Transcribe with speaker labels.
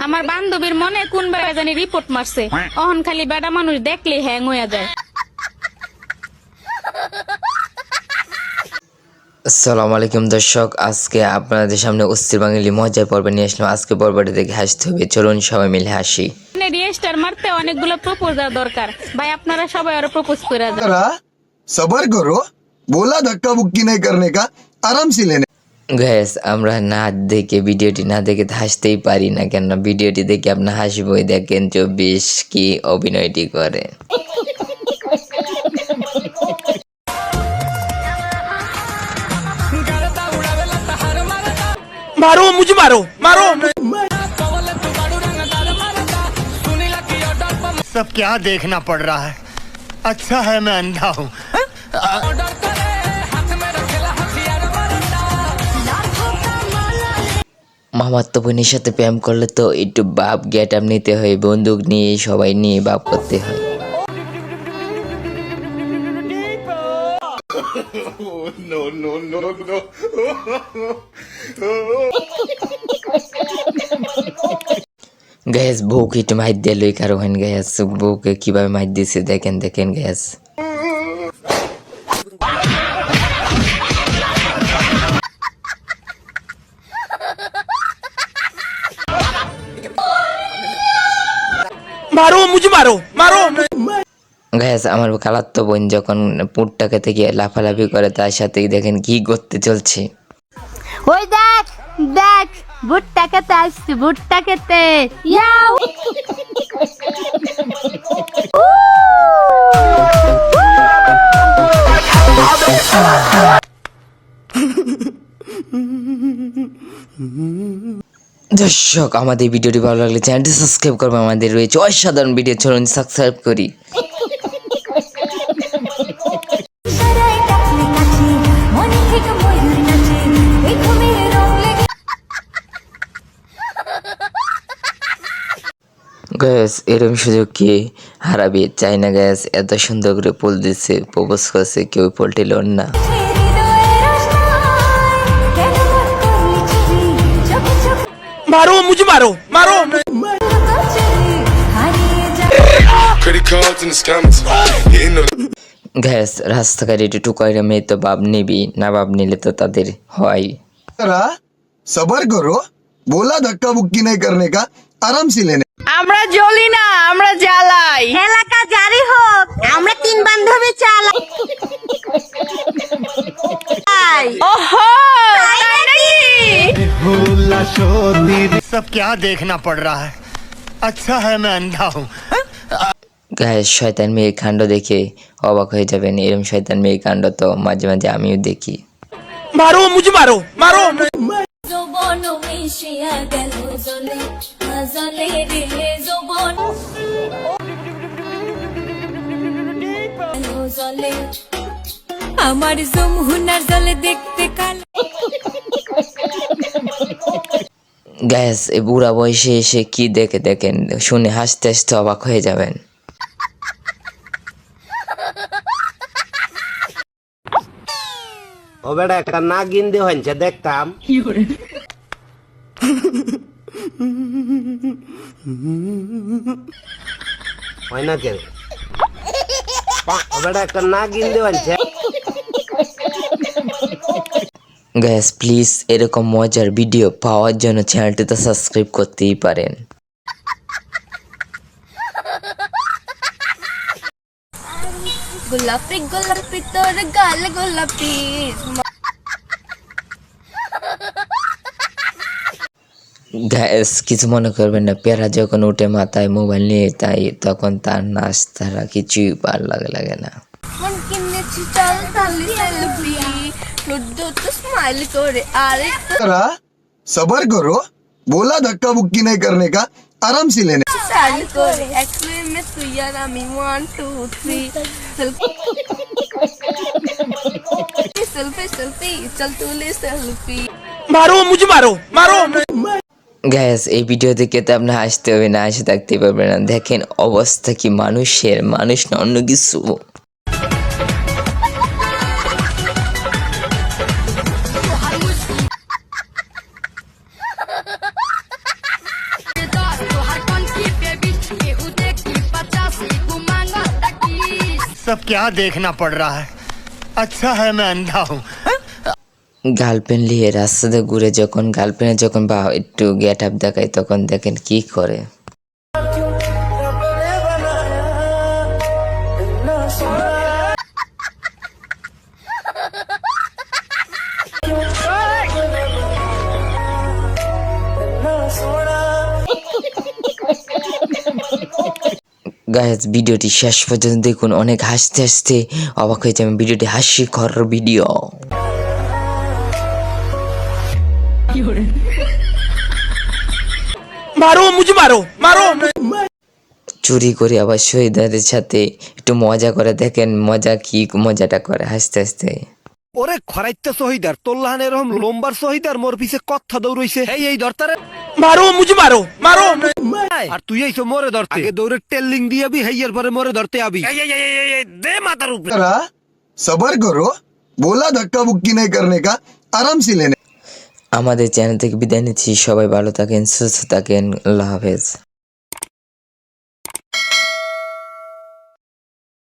Speaker 1: আমার বান্ধবীর মনে কোন বেড়া জানি রিপোর্ট মারছে, অহন খালি বেড়া মানুষ দেখলে হ্যাং হয়ে যায়।
Speaker 2: আসসালামু আলাইকুম দর্শক, আজকে আপনাদের সামনে অস্থির বাঙালি মজার পর্ব নিয়ে আসলাম। আজকে পর্বটা দেখে হাসতে হবে, চলুন সবাই মিলে হাসি।
Speaker 1: রেজিস্টার মারতে অনেকগুলো প্রপোজাল দরকার ভাই, আপনারা সবাই আরো প্রপোজ করে দেন।
Speaker 3: सबर करो, बोला धक्का बुक्की नहीं करने का, आराम से लेने।
Speaker 2: গ্যাস আমরা না দেখে ভিডিওটি না দেখে হাসতেই পারি না, কেন ভিডিওটি দেখে আপনার হাসিবই। দেখেন 24 কি অভিনয়টি করে।
Speaker 4: मारो मुझे, मारो मारो। सब क्या देखना पड़ रहा है, अच्छा है मैं अंधा हूँ।
Speaker 2: মামাতো বোনের সাথে প্রেম করলে তো একটু বাপ গেট আপ নিতে হয়, বন্দুক নিয়ে সবাই নিয়ে বাপ করতে হয়। গ্যাস বউকে একটু মাইর দিয়ে লই কারো হেন, গ্যাস বউকে কিভাবে মাইর দিছে দেখেন দেখেন গ্যাস।
Speaker 4: मारो मुझे, मारो मारो।
Speaker 2: গ্যাস আমার খালাতো বোন যখন পুটটাকে থেকে লাফালাফি করে, তার সাথেই দেখেন কি করতে চলছে।
Speaker 5: ওই দেখ দেখ, ভুট্টা খেতে আসছি, ভুট্টা খেতে। ইয়াও
Speaker 2: দর্শক আমাদের ভিডিওটি ভালো লাগলে চ্যানেলটি সাবস্ক্রাইব করবে, আমাদের রয়েছে অসাধারণ ভিডিও, চলুন সাবস্ক্রাইব করি। গ্যাস এরকম সুযোগ কি হারাবি চাই না, গ্যাস এত সুন্দর করে পোল দিচ্ছে, প্রপোজ করছে, কেউ পোলটি লোন না।
Speaker 4: मारो मुझे, मारो मारो।
Speaker 6: Credit cards and the scammers. Hitting the
Speaker 2: gas রাস্তাঘাটে একটু টুকাইরা মেয়ে তো বাপ নিবি না, বাপ নিলে তো তাদের হয়।
Speaker 3: सबर करो, बोला धक्का बुक्की नहीं करने का, आराम से लेने।
Speaker 7: আমরা জ্বলি না, আমরা জ্বালাই।
Speaker 5: এলাকা জারি হোক, আমরা তিন বান্ধবী চালাই।
Speaker 7: ওহো, তাই নাকি?
Speaker 4: सब क्या देखना पड़ रहा है, अच्छा है मैं अंधा हूँ।
Speaker 2: গ্যাস শয়তান মেয়ে কাণ্ড দেখে অবাক হয়ে যাবেন, এরকম শয়তান মেয়ে কাণ্ড তো মাঝে মাঝে আমিও দেখি।
Speaker 4: मारो मुझे, मारो मारो।
Speaker 8: আমার যমুনার জলে দেখতে কাল।
Speaker 2: গ্যাস এই বুড়া বয়সে এসে কি দেখে দেখেন, শুনে হাসতে হাসতে অবাক হয়ে যাবেন।
Speaker 9: ও বেটা একটা নাক গিন্দে হয়েছে দেখতাম। হয় না কেন? ও বেটা একটা নাক গিন্দে হয়েছে।
Speaker 2: গ্যাস প্লিজ এরকম মজার ভিডিও পাওয়ার জন্য চ্যানেলটিতে সাবস্ক্রাইব করতেই পারেন।
Speaker 8: গোলাপি গোলাপি তোর গাল গোলাপি।
Speaker 2: গ্যাস কিছু মনে করবেন না, পেয়ারা যখন উঠে মাথায় মোবাইল নিয়ে, তাই তখন তার নাচ তারা কিছুই ভালো লাগে না।
Speaker 8: মন কিনেছি চল তালি সেলফি, শুধু তো স্মাইল করে আরে
Speaker 3: सबर करो, बोला धक्का बुक्की नहीं करने का, आराम से लेने।
Speaker 8: স্টাইল করে এক্সপ্লেন মে তুই আর আমি 1 2 3 সেলফি সেলফি চল তুলে সেলফি।
Speaker 4: मारो मुझे, मारो मारो।
Speaker 2: গ্যাস এই ভিডিও দেখে তো আপনার হাসতে হবে না, হাসে থাকতে পারবেন না। দেখেন অবস্থা কি মানুষের, মানুষ না অন্য কিছু।
Speaker 4: सब क्या देखना पड़ रहा है अच्छा है मैं अंधा हूँ
Speaker 2: গার্লফ্রেন্ড নিয়ে রাস্তাতে ঘুরে যখন গার্লফ্রেন্ড যখন বা একটু গেট আপ দেখায় তখন দেখেন কি করে। গাইস ভিডিওটি শেষ পর্যন্ত দেখুন, অনেক হাসতে হাসতে অবাক হয়ে যাবেন। ভিডিওটি হাস্যকর ভিডিও।
Speaker 10: मारो मुझे मारो मारो
Speaker 2: চুরি করে আবার শহীদদের সাথে একটু মজা করে দেখেন, মজা কি মজাটা করে হাসতে হাসতে।
Speaker 9: ওরে খরাইতে শহীদার তোর লাহান এরকম লম্বার শহীদার মোর পিছে কথা দৌড়ইছে এই ধরতারে
Speaker 10: मारो मुझे मारो मारो
Speaker 9: আর তুই এইসব মোরে ধরতে আগে দৌড়ে টেলিং দিয়াবি হেইয়ার পরে মোরে ধরতে আবি দে মাথার উপরে
Speaker 3: करा सबर करो बोला धक्का बुक्की नहीं करने का आराम से लेने
Speaker 2: আমাদের চ্যানেল থেকে বিদায় নিচ্ছি। সবাই ভালো থাকেন, সুস্থ থাকেন, আল্লাহ হাফেজ।